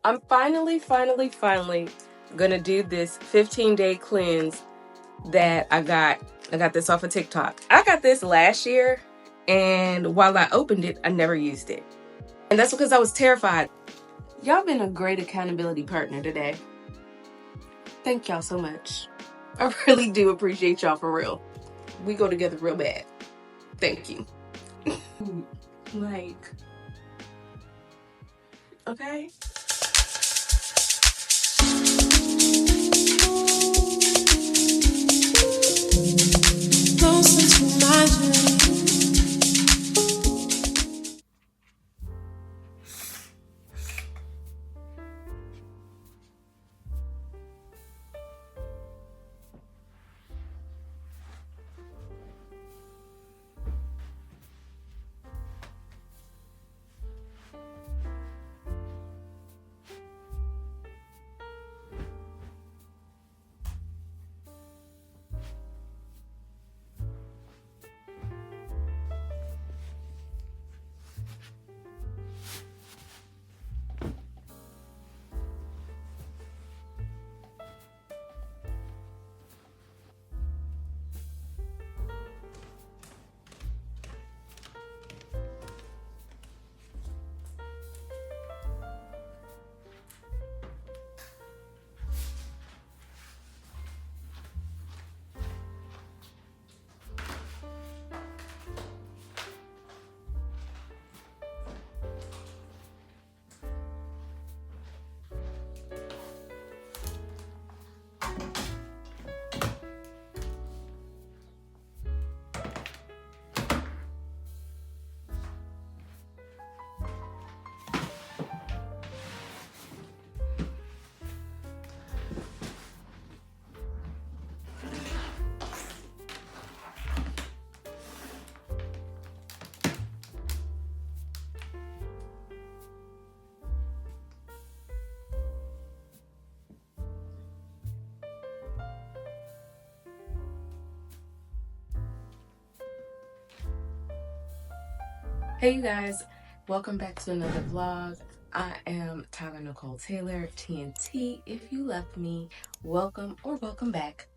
I'm finally gonna do this 15-day cleanse that I got this off of TikTok. I got this last year, and while I opened it, I never used it. And that's because I was terrified. Y'all been a great accountability partner today. Thank y'all so much. I really do appreciate y'all, for real. We go together real bad. Thank you. Like, okay. Hey you guys, welcome back to another vlog. I am Tyler Nicole Taylor, TNT. If you left me, welcome or welcome back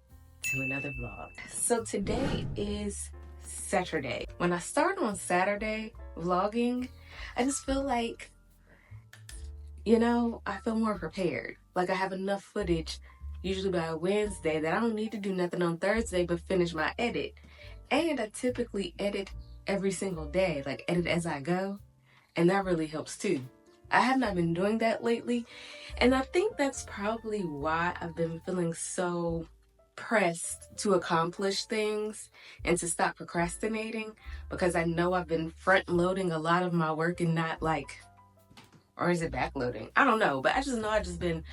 to another vlog. So today is Saturday. When I start on Saturday vlogging, I just feel like, I feel more prepared. Like I have enough footage usually by Wednesday that I don't need to do nothing on Thursday but finish my edit. And I typically edit every single day, like edit as I go, and that really helps too. I have not been doing that lately, and I think that's probably why I've been feeling so pressed to accomplish things and to stop procrastinating, because I know I've been front loading a lot of my work and not like, or is it backloading? I don't know, but I just know I've just been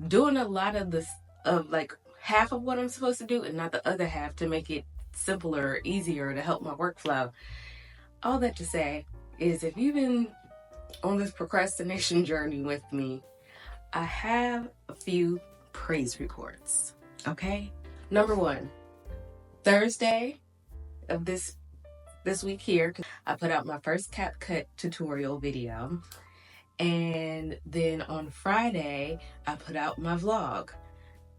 doing a lot of this, of like half of what I'm supposed to do and not the other half, to make it simpler, easier, to help my workflow. All that to say is, if you've been on this procrastination journey with me, I have a few praise reports, okay? Number one, Thursday of this week here, I put out my first CapCut tutorial video. And then on Friday, I put out my vlog.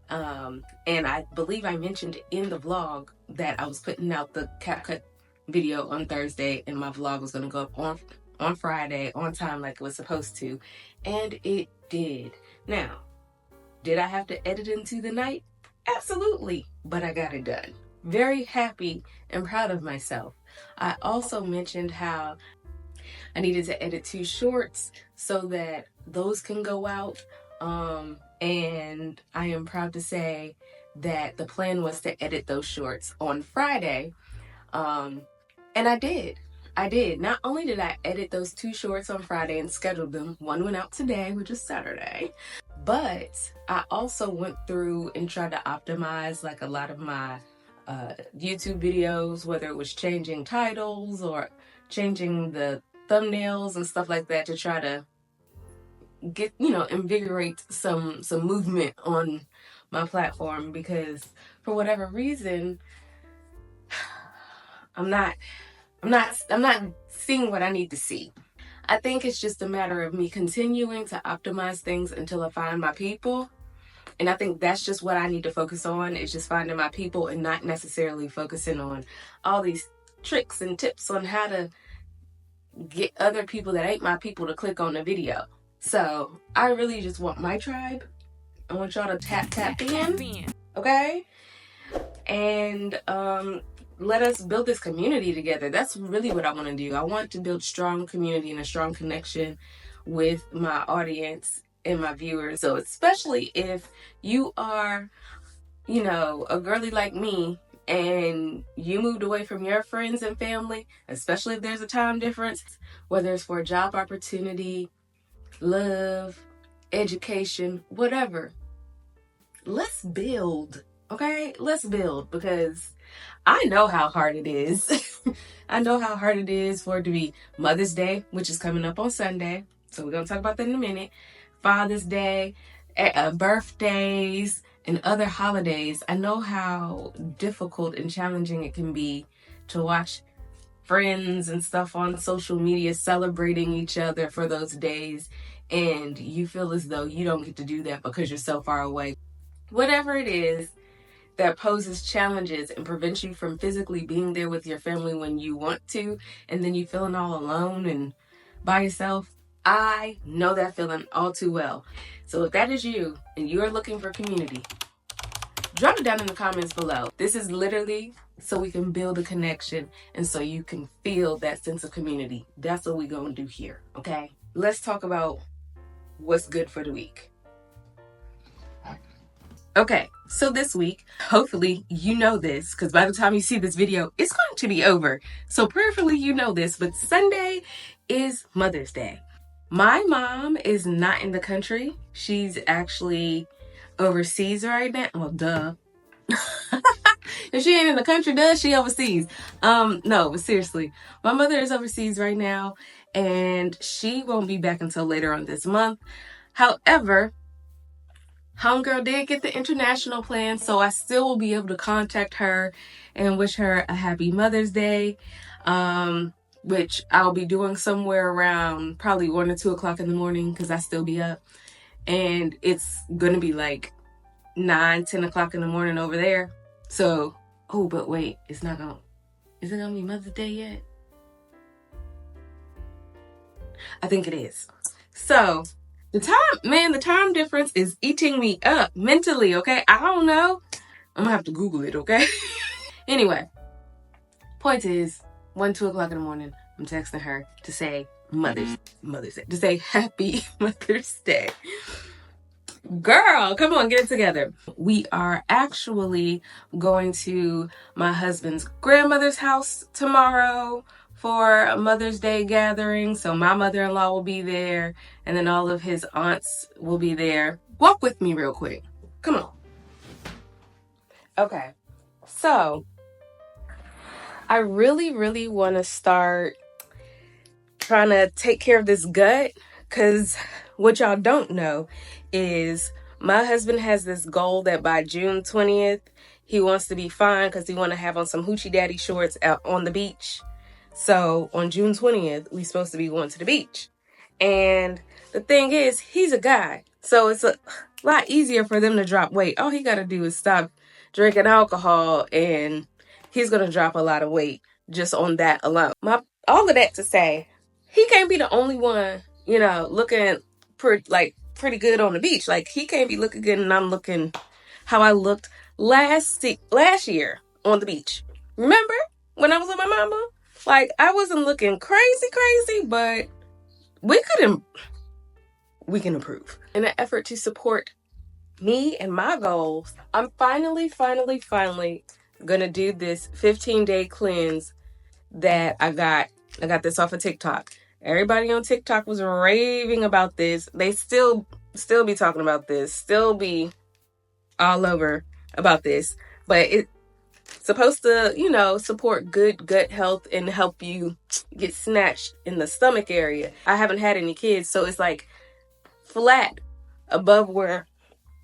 And I believe I mentioned in the vlog that I was putting out the CapCut video on Thursday and my vlog was going to go up on Friday on time like it was supposed to, and it did. Now, did I have to edit into the night? Absolutely, but I got it done. Very happy and proud of myself. I also mentioned how I needed to edit 2 shorts so that those can go out, and I am proud to say that the plan was to edit those shorts on Friday. And I did. Not only did I edit those 2 shorts on Friday and scheduled them, one went out today, which is Saturday, but I also went through and tried to optimize like a lot of my YouTube videos, whether it was changing titles or changing the thumbnails and stuff like that, to try to get, invigorate some movement on my platform, because for whatever reason, I'm not seeing what I need to see. I think it's just a matter of me continuing to optimize things until I find my people. And I think that's just what I need to focus on, is just finding my people and not necessarily focusing on all these tricks and tips on how to get other people that ain't my people to click on the video. So I really just want my tribe. I want y'all to tap in, okay? And let us build this community together. That's really what I want to do. I want to build strong community and a strong connection with my audience and my viewers. So especially if you are, a girly like me, and you moved away from your friends and family, especially if there's a time difference, whether it's for a job opportunity, love, education, whatever. Let's build, okay? Let's build, because I know how hard it is. I know how hard it is for it to be Mother's Day, which is coming up on Sunday. So we're going to talk about that in a minute. Father's Day, birthdays, and other holidays. I know how difficult and challenging it can be to watch friends and stuff on social media celebrating each other for those days, and you feel as though you don't get to do that because you're so far away. Whatever it is that poses challenges and prevents you from physically being there with your family when you want to, and then you feeling all alone and by yourself, I know that feeling all too well. So if that is you and you're looking for community, drop it down in the comments below. This is literally so we can build a connection and so you can feel that sense of community. That's what we're going to do here, okay? Let's talk about what's good for the week. Okay, so this week, hopefully you know this, because by the time you see this video, it's going to be over. So prayerfully you know this, but Sunday is Mother's Day. My mom is not in the country. She's actually overseas right now. Well, duh. If she ain't in the country, does she overseas? No, but seriously, my mother is overseas right now, and she won't be back until later on this month. However, homegirl did get the international plan, so I still will be able to contact her and wish her a happy Mother's Day, which I'll be doing somewhere around probably 1 or 2 o'clock in the morning, because I still be up, and it's gonna be like 9, 10 o'clock in the morning over there. So, oh, but wait, is it gonna be Mother's Day yet? I think it is. So the time difference is eating me up mentally, okay? I don't know. I'm gonna have to Google it, okay? Anyway, point is, 1, 2 o'clock in the morning, I'm texting her to say Mother's Day, to say Happy Mother's Day. Girl, come on, get it together. We are actually going to my husband's grandmother's house tomorrow for a Mother's Day gathering. So my mother-in-law will be there, and then all of his aunts will be there. Walk with me real quick. Come on. Okay. So I really, really want to start trying to take care of this gut, because what y'all don't know is my husband has this goal that by June 20th, he wants to be fine because he want to have on some hoochie daddy shorts out on the beach. So on June 20th, we supposed to be going to the beach. And the thing is, he's a guy. So it's a lot easier for them to drop weight. All he got to do is stop drinking alcohol, and he's going to drop a lot of weight just on that alone. All of that to say, he can't be the only one, looking pretty good on the beach. Like, he can't be looking good and I'm looking how I looked last year on the beach. Remember when I was with my mama? Like, I wasn't looking crazy, but we can improve. In an effort to support me and my goals, I'm finally gonna do this 15-day cleanse that I got this off of TikTok. Everybody on TikTok was raving about this. They still be talking about this, still be all over about this. But it's supposed to, support good gut health and help you get snatched in the stomach area. I haven't had any kids, so it's like flat above where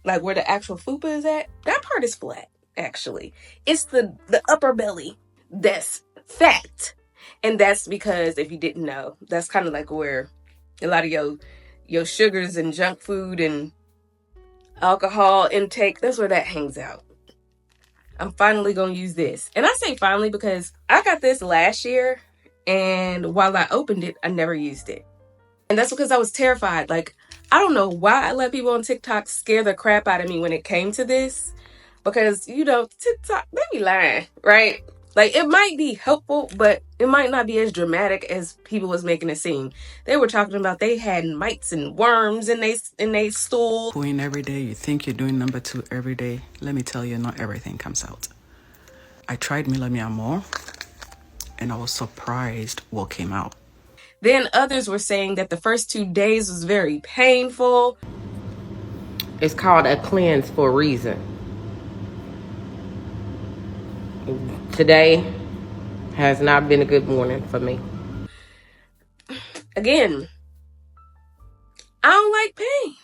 the actual fupa is at. That part is flat, actually. It's the upper belly that's fat. And that's because, if you didn't know, that's kind of like where a lot of your sugars and junk food and alcohol intake, that's where that hangs out. I'm finally going to use this. And I say finally because I got this last year, and while I opened it, I never used it. And that's because I was terrified. Like, I don't know why I let people on TikTok scare the crap out of me when it came to this. Because, TikTok, they be lying, right? Like, it might be helpful, but it might not be as dramatic as people was making it seem. They were talking about they had mites and worms in they stool. Doing every day, you think you're doing number 2 every day. Let me tell you, not everything comes out. I tried Melamia more, and I was surprised what came out. Then others were saying that the first 2 days was very painful. It's called a cleanse for a reason. Today has not been a good morning for me. Again, I don't like pain.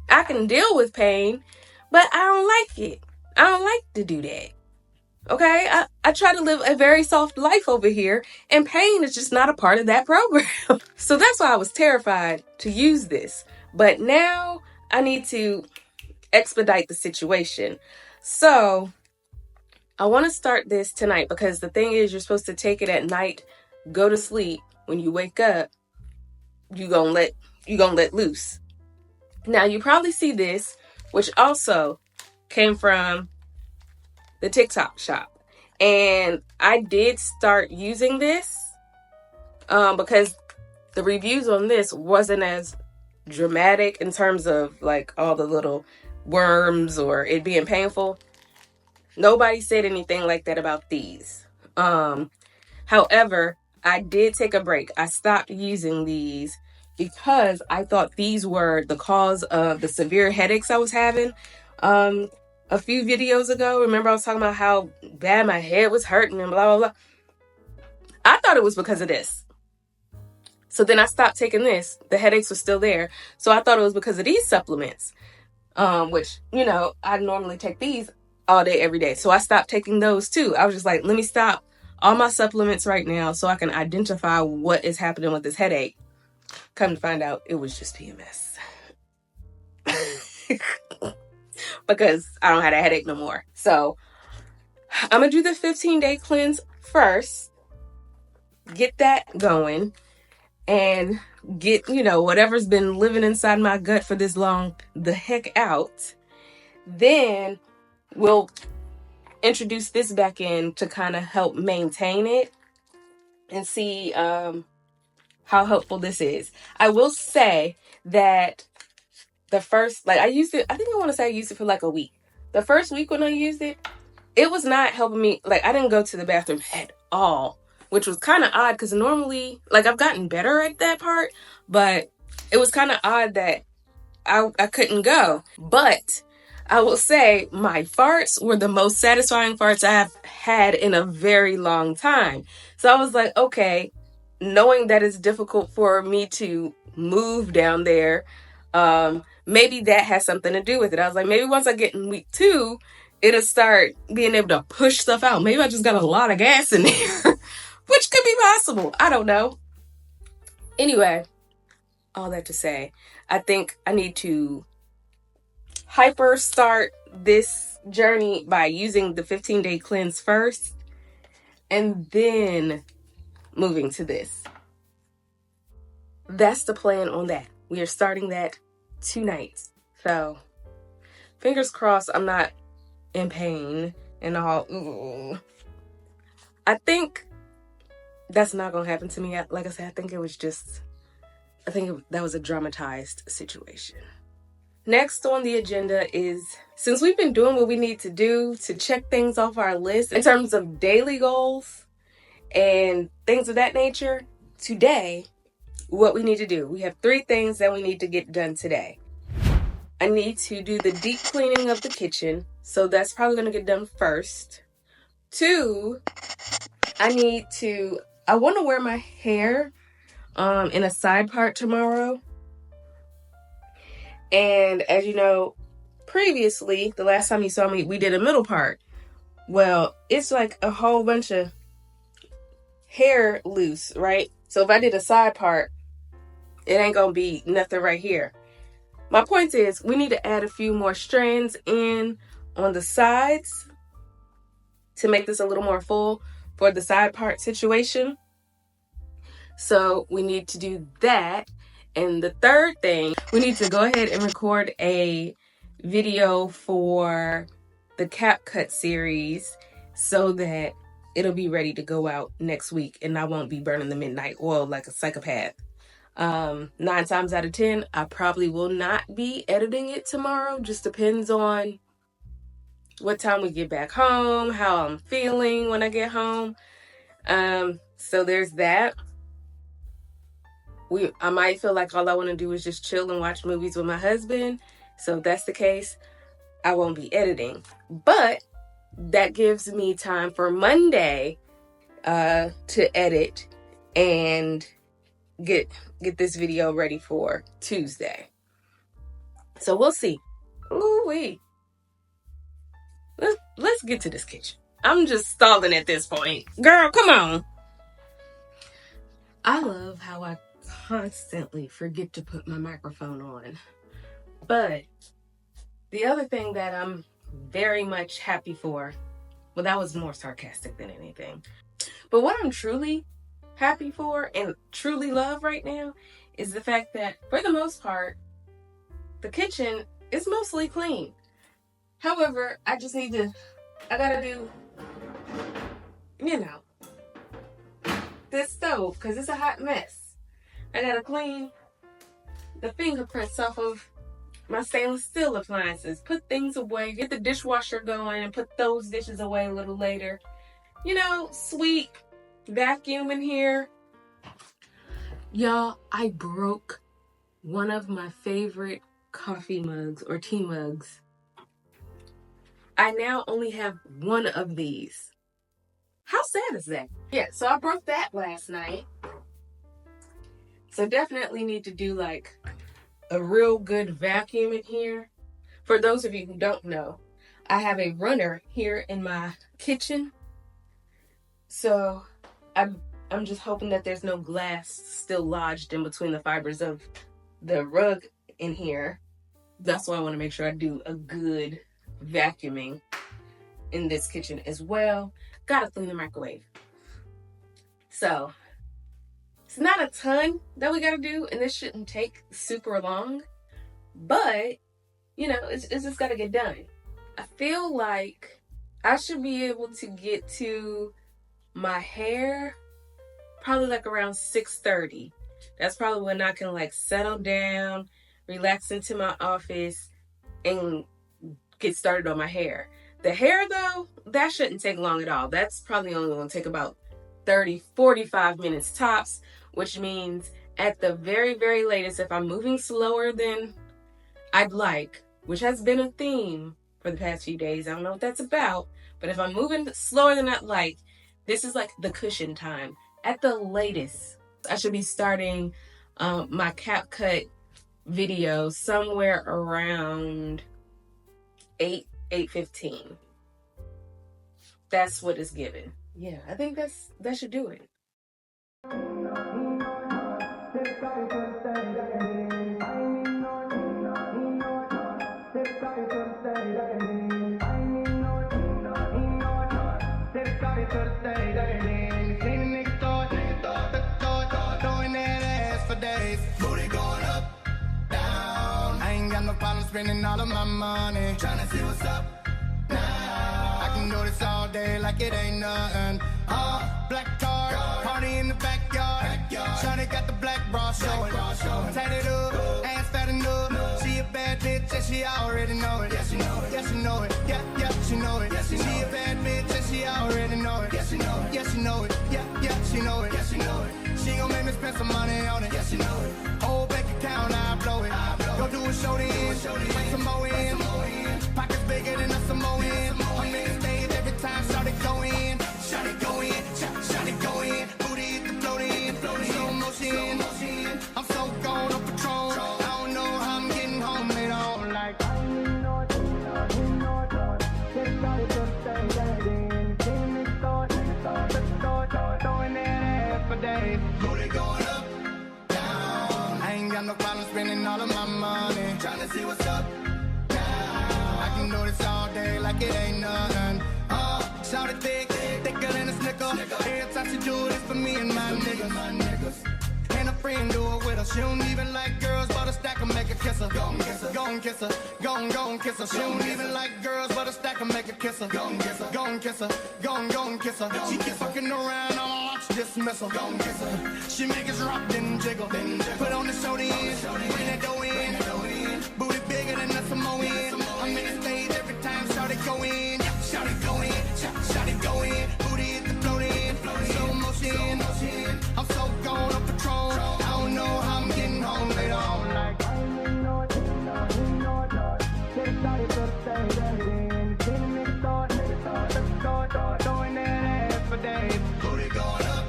I can deal with pain, but I don't like it. I don't like to do that. Okay? I try to live a very soft life over here, and pain is just not a part of that program. So that's why I was terrified to use this. But now I need to expedite the situation. So I want to start this tonight, because the thing is, you're supposed to take it at night, go to sleep. When you wake up, you gonna let loose. Now you probably see this, which also came from the TikTok shop, and I did start using this because the reviews on this wasn't as dramatic in terms of like all the little worms or it being painful. Nobody said anything like that about these. However, I did take a break. I stopped using these because I thought these were the cause of the severe headaches I was having. A few videos ago, remember I was talking about how bad my head was hurting and blah, blah, blah. I thought it was because of this. So then I stopped taking this. The headaches were still there. So I thought it was because of these supplements, which, I normally take these all day, every day. So I stopped taking those too. I was just like, let me stop all my supplements right now so I can identify what is happening with this headache. Come to find out, it was just PMS. Because I don't have a headache no more. So I'm going to do the 15-day cleanse first. Get that going. And get, whatever's been living inside my gut for this long, the heck out. Then we'll introduce this back in to kind of help maintain it and see how helpful this is. I will say that the first, I used it, I want to say I used it for like a week. The first week when I used it, it was not helping me. I didn't go to the bathroom at all, which was kind of odd because normally, I've gotten better at that part, but it was kind of odd that I couldn't go. But I will say my farts were the most satisfying farts I have had in a very long time. So I was like, okay, knowing that it's difficult for me to move down there, maybe that has something to do with it. I was like, maybe once I get in week 2, it'll start being able to push stuff out. Maybe I just got a lot of gas in there, which could be possible. I don't know. Anyway, all that to say, I think I need to hyper start this journey by using the 15-day cleanse first and then moving to this. That's the plan on that. We are starting that tonight. So fingers crossed I'm not in pain and all. Ooh. I think that's not going to happen to me. Like I said, I think that was a dramatized situation. Next on the agenda is, since we've been doing what we need to do to check things off our list in terms of daily goals and things of that nature, today, what we need to do. We have 3 things that we need to get done today. I need to do the deep cleaning of the kitchen, so that's probably going to get done first. 2, I want to wear my hair in a side part tomorrow. And as you know, previously, the last time you saw me, we did a middle part. Well, it's like a whole bunch of hair loose, right? So if I did a side part, it ain't gonna be nothing right here. My point is, we need to add a few more strands in on the sides to make this a little more full for the side part situation. So we need to do that. And the third thing, we need to go ahead and record a video for the cap cut series so that it'll be ready to go out next week and I won't be burning the midnight oil like a psychopath. 9 times out of 10, I probably will not be editing it tomorrow. Just depends on what time we get back home, how I'm feeling when I get home. So there's that. I might feel like all I want to do is just chill and watch movies with my husband. So if that's the case, I won't be editing. But that gives me time for Monday to edit and get this video ready for Tuesday. So we'll see. Ooh-wee. Let's get to this kitchen. I'm just stalling at this point. Girl, come on. I love how I constantly forget to put my microphone on. But the other thing that I'm very much happy for, well, that was more sarcastic than anything. But what I'm truly happy for and truly love right now is the fact that, for the most part, the kitchen is mostly clean. However, I gotta do, this stove, because it's a hot mess. I gotta clean the fingerprints off of my stainless steel appliances, put things away, get the dishwasher going and put those dishes away a little later. Sweep, vacuum in here. Y'all, I broke one of my favorite coffee mugs or tea mugs. I now only have one of these. How sad is that? Yeah, so I broke that last night. So definitely need to do like a real good vacuum in here. For those of you who don't know, I have a runner here in my kitchen. So I'm just hoping that there's no glass still lodged in between the fibers of the rug in here. That's why I want to make sure I do a good vacuuming in this kitchen as well. Gotta clean the microwave. So it's not a ton that we gotta do, and this shouldn't take super long, but it's just gotta get done. I feel like I should be able to get to my hair probably like around 6:30. That's probably when I can like settle down, relax into my office, and get started on my hair. The hair though, that shouldn't take long at all. That's probably only going to take about 30-45 minutes tops, which means at the very, very latest, if I'm moving slower than I'd like, which has been a theme for the past few days, I don't know what that's about, but if I'm moving slower than I'd like, this is like the cushion time. At the latest, I should be starting my cap cut video somewhere around 8:15. That's what it's given. Yeah, I think that should do it. No problem spending all of my money, tryna see what's up now. I can do this all day like it ain't nothing. Black car, party in the backyard. Shawty got the black bra showing. Tatted up, ass fat enough. She a bad bitch and she already know it. Yes, she know it. Yes, she know it. Yeah, she know it. She a bad bitch and she already know it. Yes, she know it. Yes, she know it. Yeah, she know it. Yes, she know it. She gon' make me spend some money on it. Yes, she know it. Whole bank account, I blow it. Go do a show then, bring some more in. Pockets bigger than a Samoan. I'm in the stage every time, shawty go in. Shawty go in, shawty go in. Booty hit the float in, slow motion. I'm so gone on Patron. I don't know how I'm getting home later on. Like, throwing that days. Booty going up, down. I ain't got no problem spending all of my money. Tryna see what's up, down. I can do this all day like it ain't nothing. Oh, shout it thick, thicker than a snicker. Every time she do this for me and my niggas. And a friend do it with her. She don't even like girls, but a stack of make her kiss her. Gon' kiss her, gon' kiss her, gon' kiss her. She don't even like girls, but a stack of make her kiss her. Gon' kiss her, gon' kiss her, gon' kiss her. She keep fucking around, I'ma watch dismiss her. Gon' kiss her. She make us rock, then jiggle. Put on the soda in, bring that dough in. Booty bigger than a Samoan. I'm in the stage every time, shout it go in. Shout it go in, shout it go in. Booty hit the float in, slow motion. I'm so gone on patrol. I don't know how I'm getting home later on. Like, I ain't even know it. Get it started to the stage. Seen a nigga start, throwing that ass for days. Booty going up,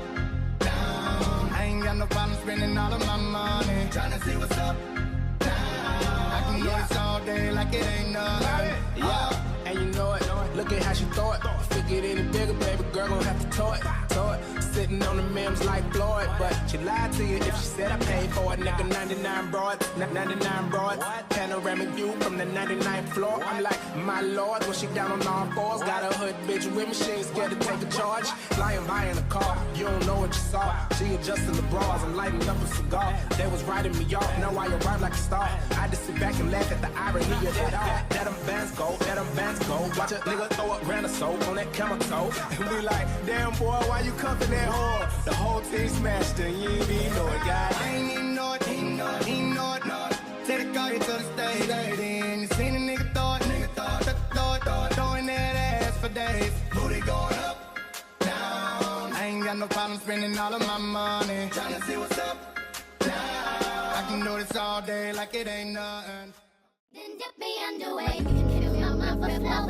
down. I ain't got no problem spending all of my money. Tryna see what's up, down. I can do this all day like it ain't nothing. Yeah, and you know it. Look at how she throw it. Figured any bigger, baby girl gon' have to tow it. Sitting on the memes like Floyd, but she lied to you if she said I paid for it. Nigga, 99 broads, 99 broads. Panoramic view from the 99th floor. I'm like, my lord, when she down on all fours. Got a hood bitch with me, she ain't scared to take a charge. Flying by in a car, you don't know what you saw. She adjusting the bras and lighting up a cigar. They was writing me off, now I arrive like a star. I just sit back and laugh at the irony of it all. Let them bands go, let them bands go. Watch a nigga throw a grand of soap on that camel toe. And be like, damn boy, why you cuffing that whore? The whole team smashed and you ain't even know it, God. I ain't even know it, ain't know it. Take the car here to the stage. Then you seen a nigga thought, throwing that ass for days. Booty going up, down. I ain't got no problem spending all of my money. Tryna see what's up, down. I can do this all day like it ain't nothing. Then dip me underway. You can get me on my foot, flow.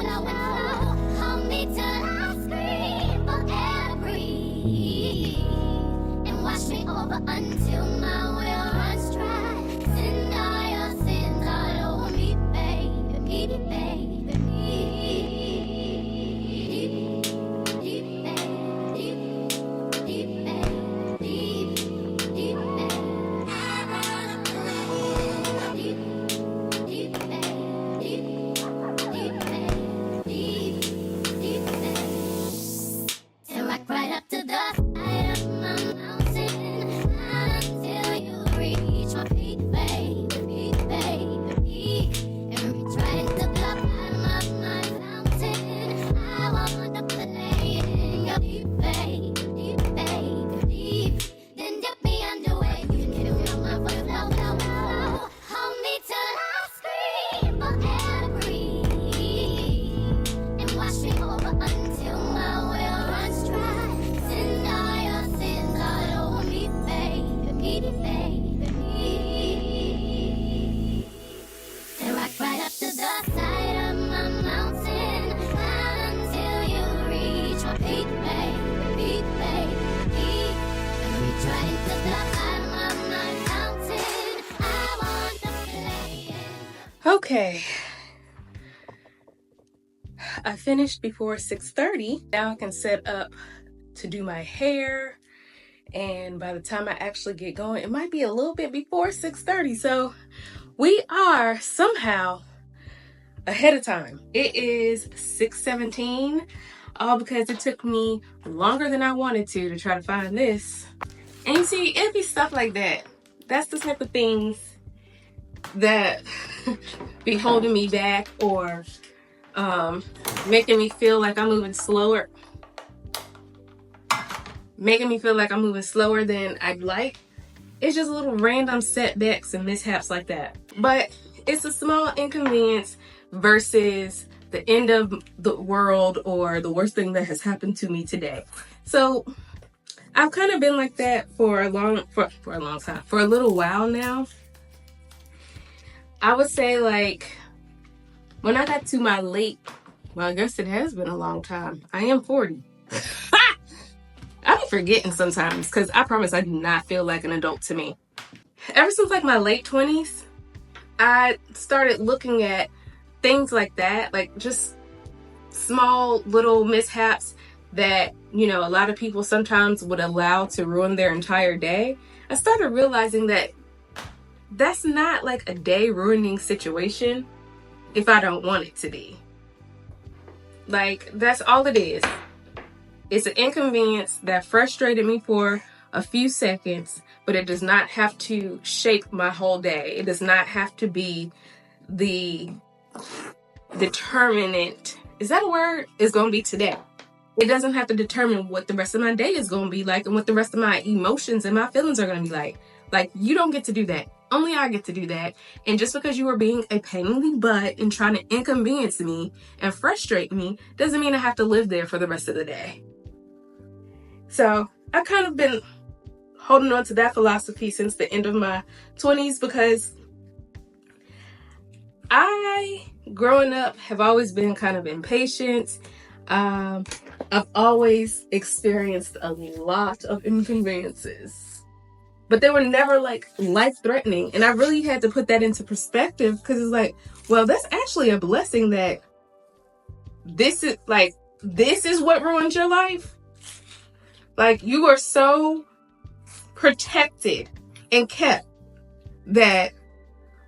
Hold me till I scream forever. And wash me over until my will runs dry. Send all your sins all over me, baby, baby. Okay, I finished before 6:30. Now I can set up to do my hair, and by the time I actually get going, it might be a little bit before 6:30. So we are somehow ahead of time. It is 6:17, all because it took me longer than I wanted to try to find this. And you see, it'd be stuff like that. That's the type of things that be holding me back, or making me feel like I'm moving slower. Making me feel like I'm moving slower than I'd like. It's just little random setbacks and mishaps like that. But it's a small inconvenience versus the end of the world or the worst thing that has happened to me today. So I've kind of been like that for a long time, for a little while now. I would say, like, when I got to my late, well, I guess it has been a long time. I am 40. I be forgetting sometimes, because I promise I do not feel like an adult to me. Ever since like my late 20s, I started looking at things like that, like just small little mishaps that, you know, a lot of people sometimes would allow to ruin their entire day, I started realizing that that's not like a day ruining situation if I don't want it to be. Like, that's all it is. It's an inconvenience that frustrated me for a few seconds, but it does not have to shape my whole day. It does not have to be the determinant, is that a word? Is going to be today. It doesn't have to determine what the rest of my day is going to be like and what the rest of my emotions and my feelings are going to be like. Like, you don't get to do that. Only I get to do that. And just because you are being a pain in the butt and trying to inconvenience me and frustrate me doesn't mean I have to live there for the rest of the day. So I've kind of been holding on to that philosophy since the end of my 20s, because I, growing up, have always been kind of impatient. I've always experienced a lot of inconveniences, but they were never like life-threatening. And I really had to put that into perspective, because it's like, well, that's actually a blessing that this is what ruined your life. Like, you are so protected and kept that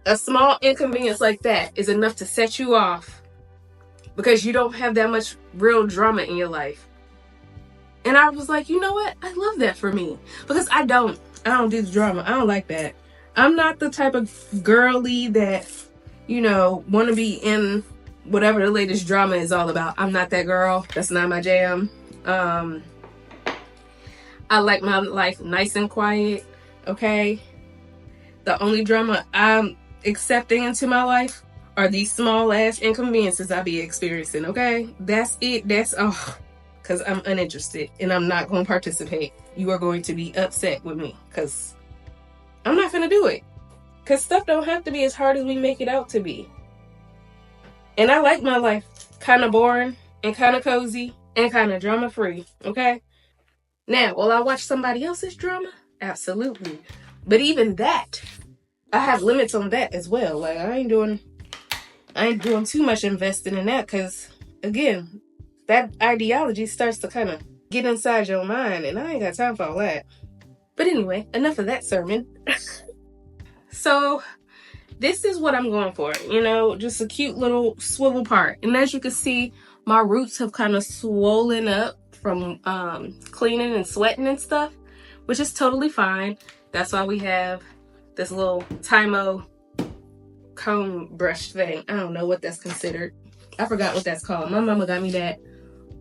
a small inconvenience like that is enough to set you off because you don't have that much real drama in your life. And I was like, you know what? I love that for me, because I don't do the drama. I don't like that. I'm not the type of girly that, you know, want to be in whatever the latest drama is all about. I'm not that girl. That's not my jam. I like my life nice and quiet, okay? The only drama I'm accepting into my life are these small ass inconveniences I be experiencing, okay? That's it. That's because I'm uninterested and I'm not going to participate. You are going to be upset with me because I'm not going to do it. Because stuff don't have to be as hard as we make it out to be. And I like my life kind of boring and kind of cozy and kind of drama free, okay? Now, will I watch somebody else's drama? Absolutely. But even that, I have limits on that as well. Like, I ain't doing too much investing in that, because again, that ideology starts to kind of get inside your mind, and I ain't got time for all that. But anyway, enough of that sermon. So this is what I'm going for, you know, just a cute little swivel part. And as you can see, my roots have kind of swollen up from cleaning and sweating and stuff, which is totally fine. That's why we have this little Tymo comb brush thing. I don't know what that's considered. I forgot what that's called. My mama got me that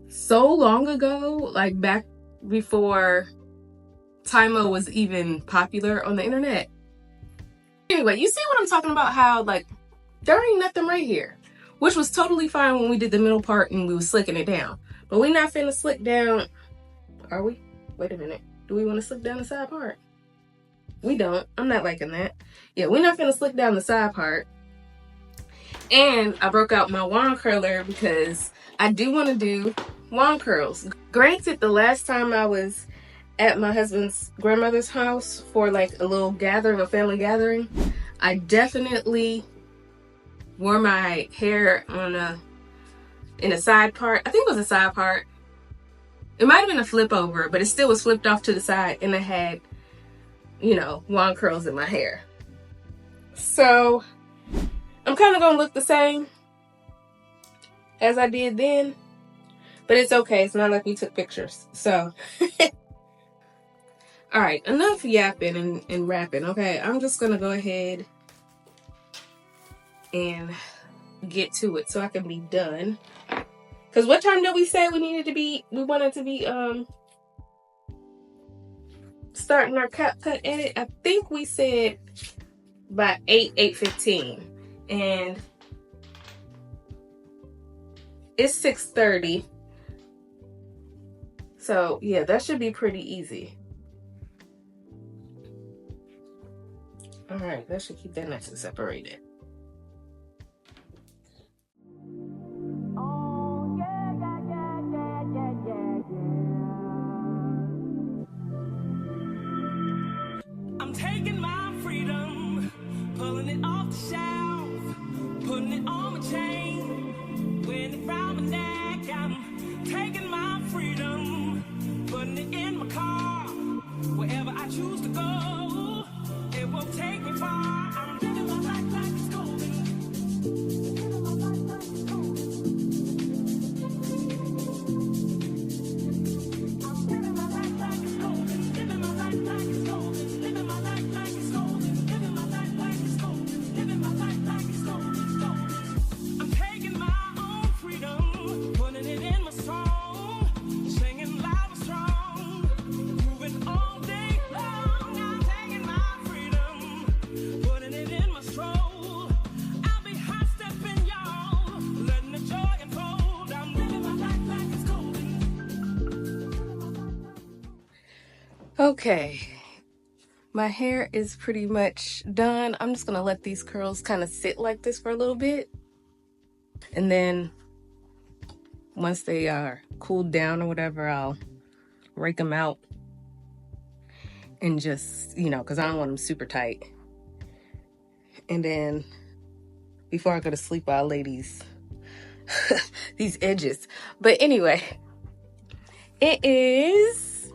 so long ago, like back before Tymo was even popular on the internet. Anyway, you see what I'm talking about? How like there ain't nothing right here, which was totally fine when we did the middle part and we was slicking it down. But we not finna slick down, are we? Wait a minute. Do we want to slick down the side part? We don't. I'm not liking that. Yeah, we're not finna slick down the side part. And I broke out my wand curler because I do want to do wand curls. Granted, the last time I was at my husband's grandmother's house for like a little gathering, a family gathering, I definitely wore my hair in a side part. I think it was a side part. It might have been a flip over, but it still was flipped off to the side, and I had, you know, wand curls in my hair. So I'm kind of gonna look the same as I did then, but it's okay. It's not like we took pictures. So all right, enough yapping and rapping. Okay, I'm just gonna go ahead and get to it so I can be done. Because what time did we say we wanted to be starting our cap cut edit? I think we said by 8:15, and it's 6:30. So yeah, that should be pretty easy. All right, that should keep that nice and separated. I'm taking my freedom, pulling it off the shelf, putting it on my chain, wearing it round my neck. I'm taking my freedom. my car. Wherever I choose to go, it won't take me far. I'm living my life like it's golden. Living my life like it's golden. I'm living my life like it's golden. Living my life like it's golden. Living my life like it's golden. Living my life like it's golden. Living my life like it's golden. Golden. I'm taking my own freedom, putting it in my song, singing loud and strong, moving all day long. I'm taking my freedom, putting it in my stroll. I'll be high stepping, y'all, letting the joy unfold. I'm living my life like it's golden. Okay, my hair is pretty much done. I'm just gonna let these curls kind of sit like this for a little bit, and then once they are cooled down or whatever, I'll rake them out and just, because I don't want them super tight. And then before I go to sleep, I'll lay these these edges. But anyway, it is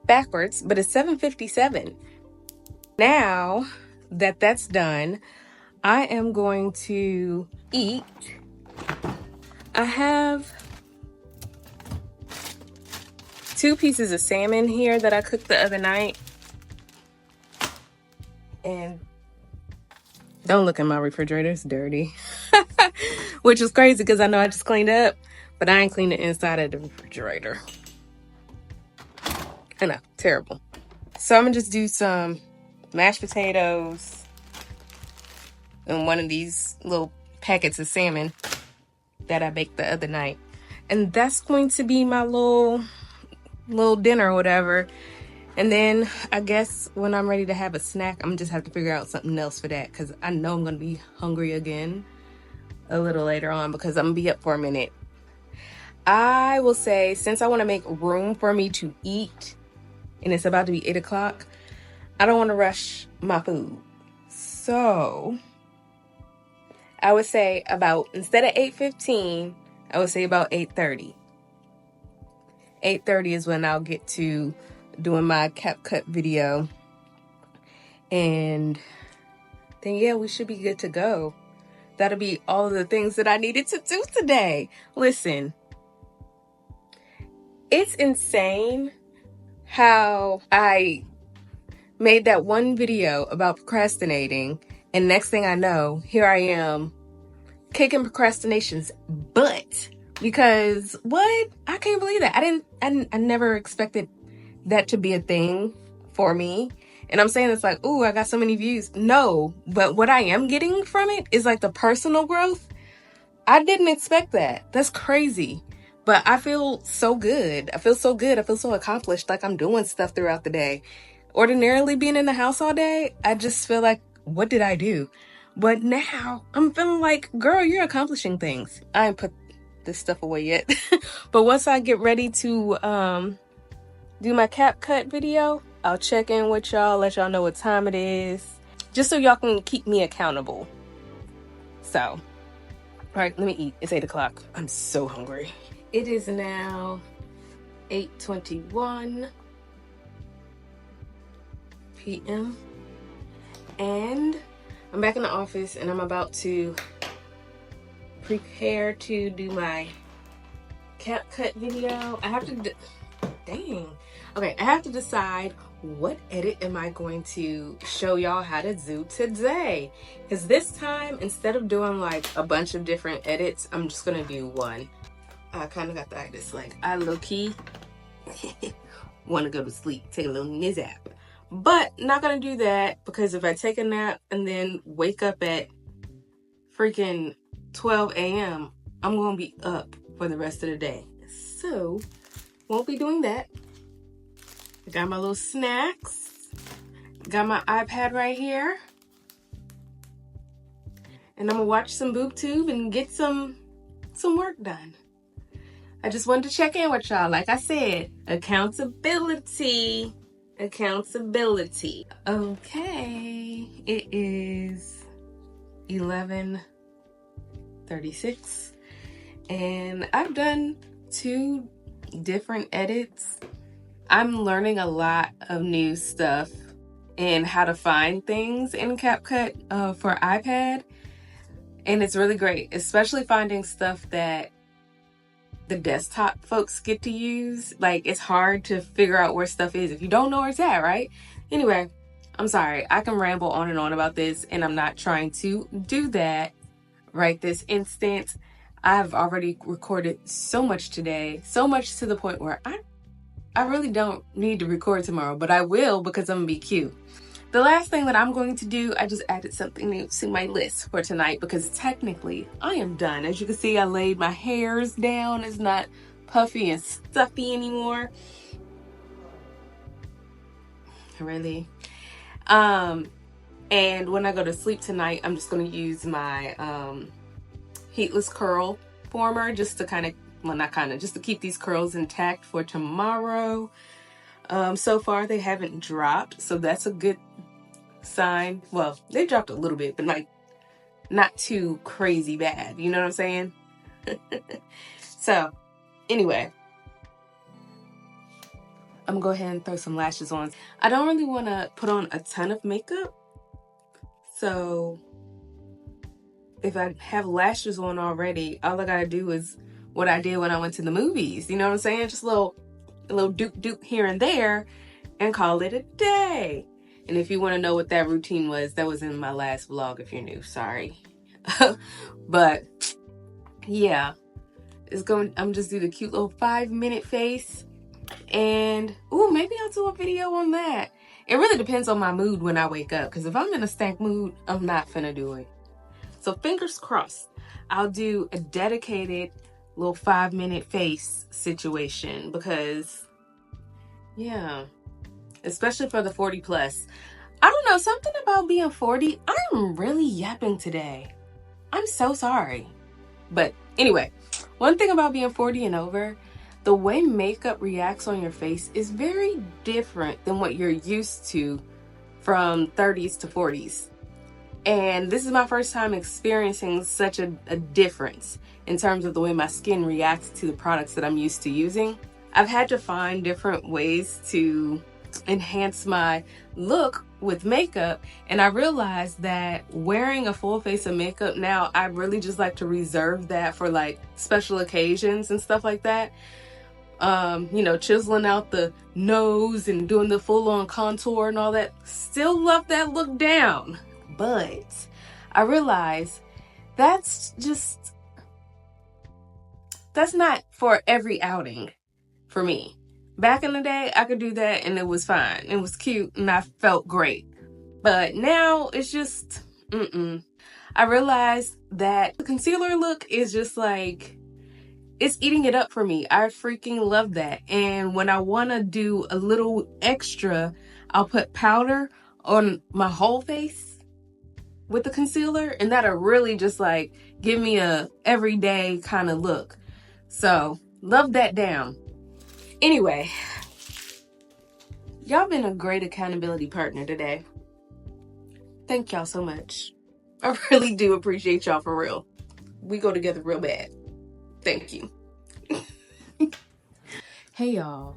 backwards, but it's 7:57. Now that that's done, I am going to eat. I have 2 pieces of salmon here that I cooked the other night. And don't look in my refrigerator, it's dirty. Which is crazy because I know I just cleaned up, but I ain't cleaned the inside of the refrigerator. I know, terrible. So I'm gonna just do some mashed potatoes and one of these little packets of salmon that I baked the other night. And that's going to be my little dinner or whatever. And then I guess when I'm ready to have a snack, I'm just have to figure out something else for that, because I know I'm gonna be hungry again a little later on because I'm gonna be up for a minute. I will say, since I want to make room for me to eat and it's about to be 8 o'clock, I don't want to rush my food. So I would say about, instead of 8:15, I would say about 8:30. 8:30 is when I'll get to doing my CapCut video. And then, yeah, we should be good to go. That'll be all of the things that I needed to do today. Listen, it's insane how I made that one video about procrastinating, and next thing I know, here I am kicking procrastination's butt. Because what? I can't believe that. I never expected that to be a thing for me. And I'm saying it's like, ooh, I got so many views. No, but what I am getting from it is like the personal growth. I didn't expect that. That's crazy. But I feel so good. I feel so good. I feel so accomplished. Like I'm doing stuff throughout the day. Ordinarily being in the house all day, I just feel like, what did I do? But now I'm feeling like, girl, you're accomplishing things. I ain't put this stuff away yet. But once I get ready to do my CapCut video, I'll check in with y'all, let y'all know what time it is, just so y'all can keep me accountable. So, all right, let me eat. It's 8 o'clock. I'm so hungry. It is now 8:21 p.m. and I'm back in the office and I'm about to prepare to do my CapCut video. I have to I have to decide what edit am I going to show y'all how to do today, because this time, instead of doing like a bunch of different edits, I'm just gonna do one. I kind of got the idea, like I low-key want to go to sleep, take a little nap, but not gonna do that, because if I take a nap and then wake up at freaking 12 a.m., I'm gonna be up for the rest of the day. So won't be doing that. I got my little snacks. Got my iPad right here. And I'm gonna watch some BoobTube and get some work done. I just wanted to check in with y'all. Like I said, accountability. Accountability. Okay, it is 11:36. And I've done 2 different edits. I'm learning a lot of new stuff and how to find things in CapCut for iPad. And it's really great, especially finding stuff that the desktop folks get to use. Like, it's hard to figure out where stuff is if you don't know where it's at, right? Anyway, I'm sorry. I can ramble on and on about this, and I'm not trying to do that right this instant. I've already recorded so much today, so much to the point where I really don't need to record tomorrow, but I will because I'm gonna be cute. The last thing that I'm going to do, I just added something new to my list for tonight because technically I am done. As you can see, I laid my hairs down. It's not puffy and stuffy anymore. Really. And when I go to sleep tonight, I'm just going to use my heatless curl former just to just to keep these curls intact for tomorrow. So far they haven't dropped, so that's a good sign. Well, they dropped a little bit, but like not too crazy bad, you know what I'm saying? So anyway, I'm gonna go ahead and throw some lashes on. I don't really want to put on a ton of makeup, so if I have lashes on already, all I gotta do is what I did when I went to the movies, you know what I'm saying? Just a little doop here and there and call it a day. And if you want to know what that routine was, that was in my last vlog if you're new, sorry. But yeah, I'm just do the cute little 5-minute face, and maybe I'll do a video on that. It really depends on my mood when I wake up, because if I'm in a stank mood, I'm not finna do it. So fingers crossed, I'll do a dedicated little 5-minute face situation, because yeah, especially for the 40 plus. I don't know, something about being 40. I'm really yapping today. I'm so sorry. But anyway, one thing about being 40 and over, the way makeup reacts on your face is very different than what you're used to from 30s to 40s. And this is my first time experiencing such a difference in terms of the way my skin reacts to the products that I'm used to using. I've had to find different ways to enhance my look with makeup, and I realized that wearing a full face of makeup now, I really just like to reserve that for like special occasions and stuff like that. Chiseling out the nose and doing the full-on contour and all that. Still love that look down, but I realized that's not for every outing for me. Back in the day, I could do that and it was fine. It was cute and I felt great. But now it's just, I realized that the concealer look is just like, it's eating it up for me. I freaking love that. And when I want to do a little extra, I'll put powder on my whole face with the concealer, and that'll really just like give me a everyday kind of look. So love that down. Anyway, y'all been a great accountability partner today. Thank y'all so much. I really do appreciate y'all, for real. We go together real bad. Thank you. Hey y'all,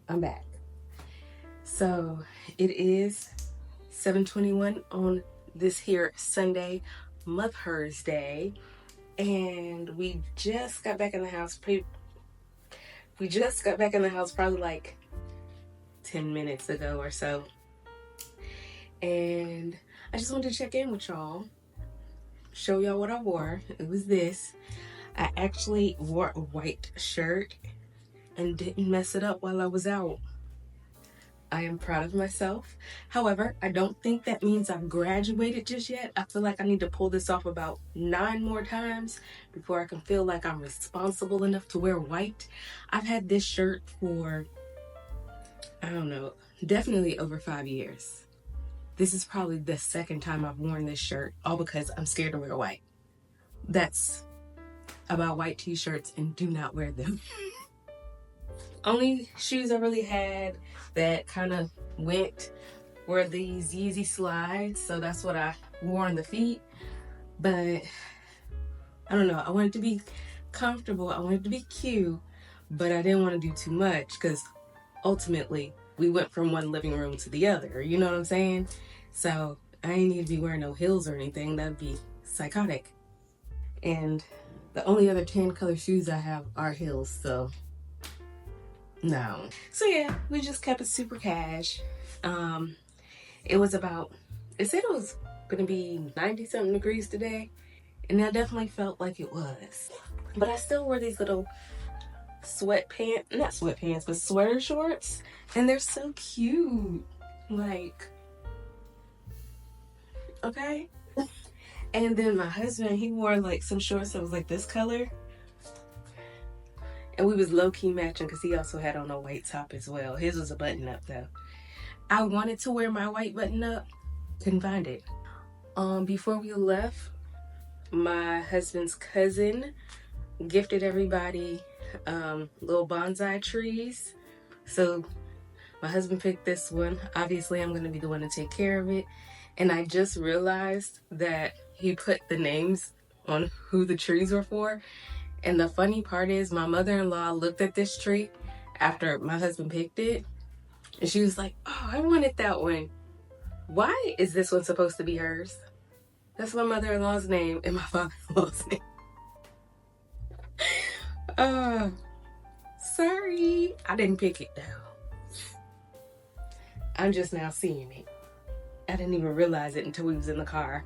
I'm back. So it is 7:21 on this here Sunday, Mother's Day, and we just got back in the house. Probably like 10 minutes ago or so. And I just wanted to check in with y'all, show y'all what I wore. It was this. I actually wore a white shirt and didn't mess it up while I was out. I am proud of myself. However, I don't think that means I've graduated just yet. I feel like I need to pull this off about 9 more times before I can feel like I'm responsible enough to wear white. I've had this shirt for, I don't know, definitely over 5 years. This is probably the second time I've worn this shirt, all because I'm scared to wear white. That's about white t-shirts, and do not wear them. Only shoes I really had that kind of went were these Yeezy slides, so that's what I wore on the feet. But I don't know, I wanted to be comfortable, I wanted to be cute, but I didn't want to do too much because ultimately we went from one living room to the other. You know what I'm saying? So I ain't need to be wearing no heels or anything. That'd be psychotic. And the only other tan color shoes I have are heels, so no. So yeah, we just kept it super cash. It was about, it said it was gonna be 90 something degrees today, and I definitely felt like it was. But I still wore these little not sweatpants, but sweater shorts, and they're so cute. Like, okay. And then my husband, he wore like some shorts that was like this color, and we was low-key matching because he also had on a white top as well. His was a button-up though. I wanted to wear my white button-up, couldn't find it. Before we left, my husband's cousin gifted everybody little bonsai trees. So my husband picked this one. Obviously, I'm going to be the one to take care of it. And I just realized that he put the names on who the trees were for. And the funny part is my mother-in-law looked at this tree after my husband picked it, and she was like, oh, I wanted that one. Why is this one supposed to be hers? That's my mother-in-law's name and my father-in-law's name. Sorry, I didn't pick it though. I'm just now seeing it. I didn't even realize it until we was in the car.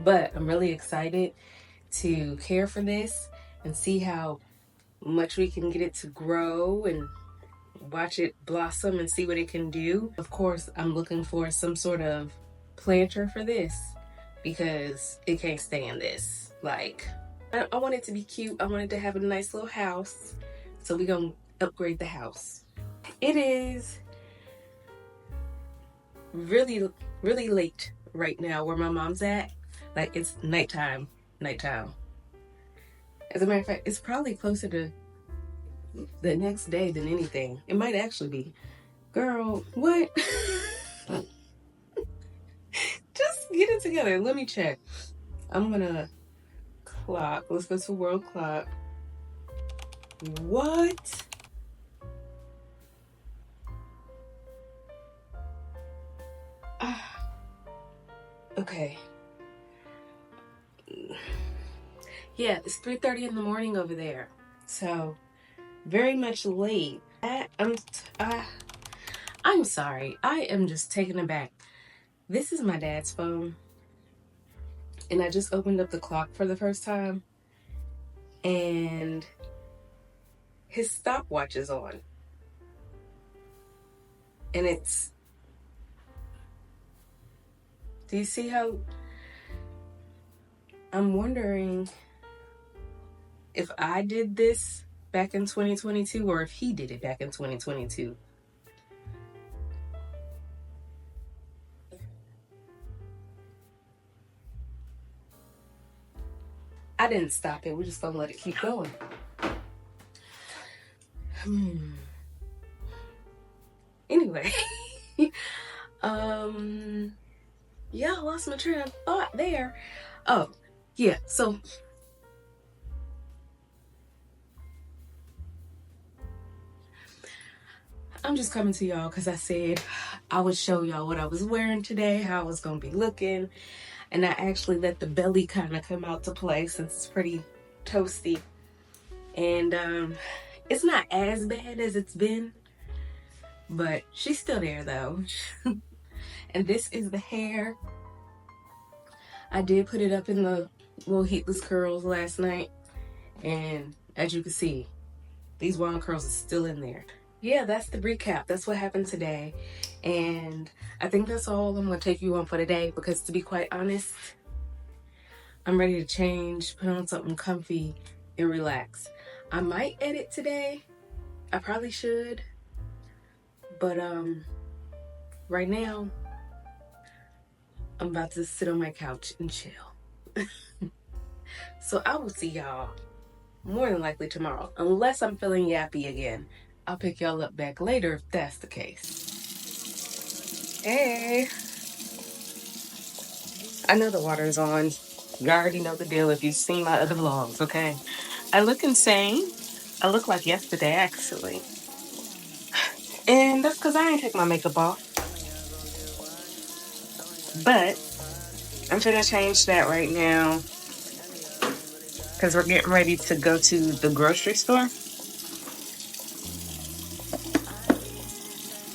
But I'm really excited to care for this and see how much we can get it to grow and watch it blossom and see what it can do. Of course, I'm looking for some sort of planter for this because it can't stand this. Like, I want it to be cute. I want it to have a nice little house. So we're gonna upgrade the house. It is really, really late right now where my mom's at. Like, it's nighttime. As a matter of fact, it's probably closer to the next day than anything. It might actually be. Girl, what? Just get it together. Let me check. I'm gonna clock. Let's go to world clock. What? Okay. Yeah, it's 3:30 in the morning over there. So, very much late. I'm sorry. I am just taken aback. This is my dad's phone. And I just opened up the clock for the first time. And his stopwatch is on. And it's... Do you see how... I'm wondering if I did this back in 2022 or if he did it back in 2022. I didn't stop it. We're just gonna let it keep going. Anyway. Yeah, I lost my train of thought there. Oh, yeah, so I'm just coming to y'all because I said I would show y'all what I was wearing today, how I was gonna be looking, and I actually let the belly kind of come out to play since it's pretty toasty. And it's not as bad as it's been, but she's still there though. And this is the hair. I did put it up in the little heatless curls last night, and as you can see, these wild curls are still in there. Yeah, that's the recap. That's what happened today. And I think that's all I'm going to take you on for today because, to be quite honest, I'm ready to change, put on something comfy, and relax. I might edit today. I probably should. But right now, I'm about to sit on my couch and chill. So I will see y'all more than likely tomorrow, unless I'm feeling yappy again. I'll pick y'all up back later if that's the case. Hey, I know the water's on. You already know the deal if you've seen my other vlogs, okay? I look insane. I look like yesterday, actually. And that's because I ain't take my makeup off. But I'm finna change that right now because we're getting ready to go to the grocery store.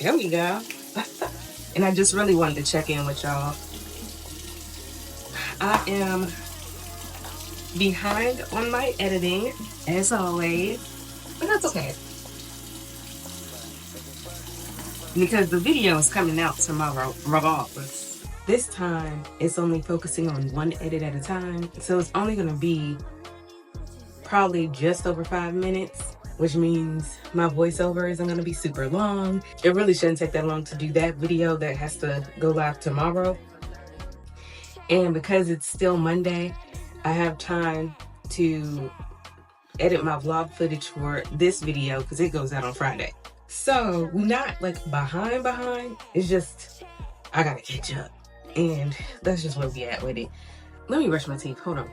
There we go. And I just really wanted to check in with y'all. I am behind on my editing, as always, but that's okay. Because the video is coming out tomorrow, regardless. This time, it's only focusing on one edit at a time, so it's only gonna be probably just over 5 minutes, which means my voiceover isn't gonna be super long. It really shouldn't take that long to do that video that has to go live tomorrow. And because it's still Monday, I have time to edit my vlog footage for this video because it goes out on Friday. So we're not like behind. It's just, I gotta catch up. And that's just where we at with it. Let me brush my teeth, hold on.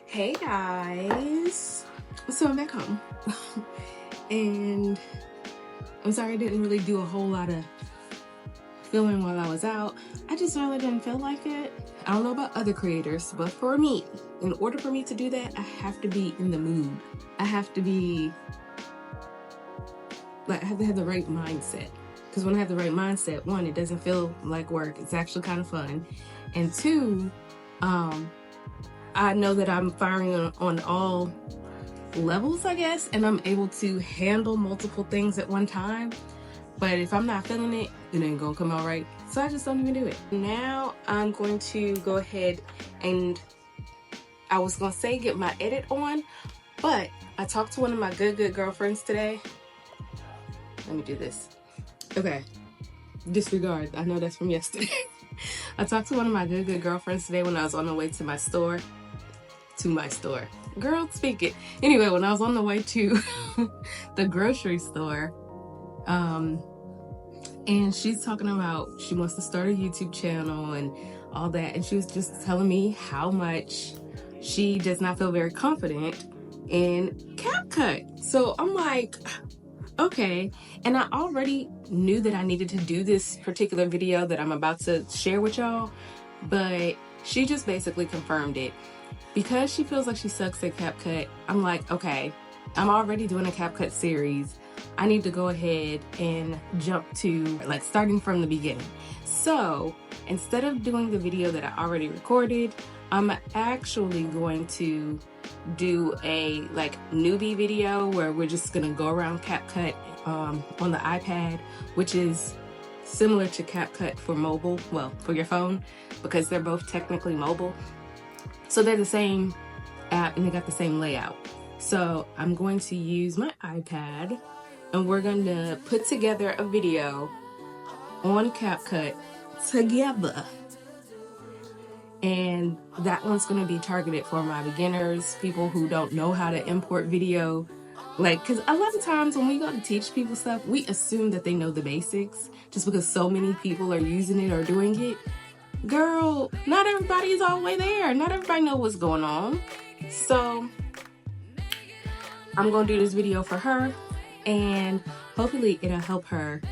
Hey guys, so I'm back home and I'm sorry I didn't really do a whole lot of filming while I was out. I just really didn't feel like it. I don't know about other creators, but for me, in order for me to do that, I have to be in the mood. I have to be, like, I have to have the right mindset. Because when I have the right mindset, one, it doesn't feel like work. It's actually kind of fun. And two, I know that I'm firing on all levels, I guess, and I'm able to handle multiple things at one time. But if I'm not feeling it, it ain't gonna come out right. So I just don't even do it. Now I'm going to go ahead and, I was gonna say get my edit on, but I talked to one of my good girlfriends today. Let me do this. Okay, disregard, I know that's from yesterday. I talked to one of my good girlfriends today when I was on the way to my store. Girl, speak it. Anyway, when I was on the way to the grocery store, and she's talking about she wants to start a YouTube channel and all that, and she was just telling me how much she does not feel very confident in CapCut. So I'm like, okay. And I already knew that I needed to do this particular video that I'm about to share with y'all, but she just basically confirmed it. Because she feels like she sucks at CapCut, I'm like, okay, I'm already doing a CapCut series. I need to go ahead and jump to, like, starting from the beginning. So instead of doing the video that I already recorded, I'm actually going to do a, like, newbie video where we're just gonna go around CapCut on the iPad, which is similar to CapCut for mobile, well, for your phone, because they're both technically mobile. So they're the same app and they got the same layout. So I'm going to use my iPad and we're going to put together a video on CapCut together. And that one's going to be targeted for my beginners, people who don't know how to import video. Like, because a lot of times when we go to teach people stuff, we assume that they know the basics just because so many people are using it or doing it. Girl, not everybody is all the way there. Not everybody knows what's going on. So I'm going to do this video for her, and hopefully it'll help her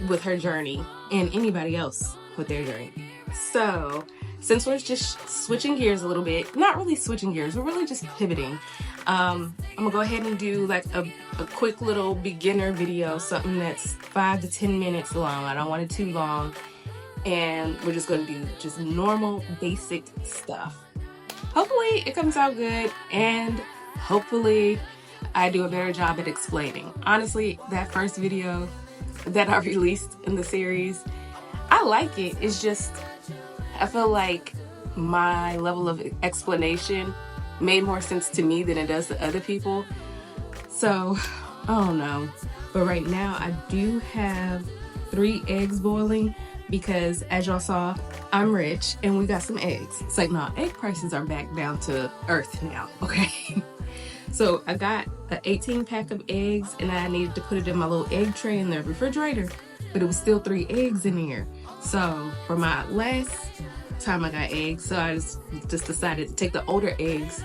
with her journey and anybody else with their journey. So since we're just switching gears a little bit, not really switching gears, we're really just pivoting. I'm gonna go ahead and do like a quick little beginner video, something that's 5 to 10 minutes long. I don't want it too long. And we're just gonna do just normal basic stuff. Hopefully it comes out good, and hopefully I do a better job at explaining. Honestly, that first video that I released in the series, I like it. It's just, I feel like my level of explanation made more sense to me than it does to other people. So, I don't know. But right now, I do have 3 eggs boiling because, as y'all saw, I'm rich and we got some eggs. It's like, no, egg prices are back down to earth now, okay? So I got an 18 pack of eggs and I needed to put it in my little egg tray in the refrigerator, but it was still 3 eggs in there. So for my last time I got eggs, so I just decided to take the older eggs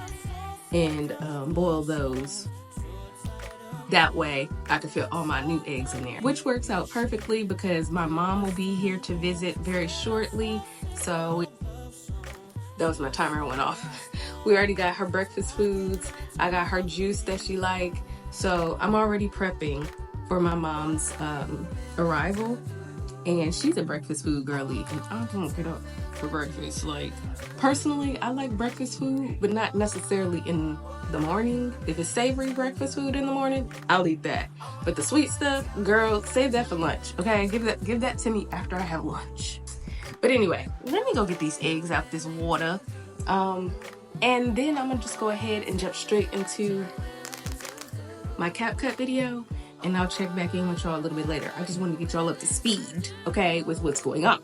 and boil those. That way I could fit all my new eggs in there, which works out perfectly because my mom will be here to visit very shortly. So that was my timer went off. We already got her breakfast foods. I got her juice that she like. So I'm already prepping for my mom's arrival. And she's a breakfast food girly, and I don't get up for breakfast. Like, personally, I like breakfast food, but not necessarily in the morning. If it's savory breakfast food in the morning, I'll eat that. But the sweet stuff, girl, save that for lunch, okay? Give that to me after I have lunch. But anyway, let me go get these eggs out this water. And then I'm gonna just go ahead and jump straight into my CapCut video, and I'll check back in with y'all a little bit later. I just want to get y'all up to speed, okay, with what's going on.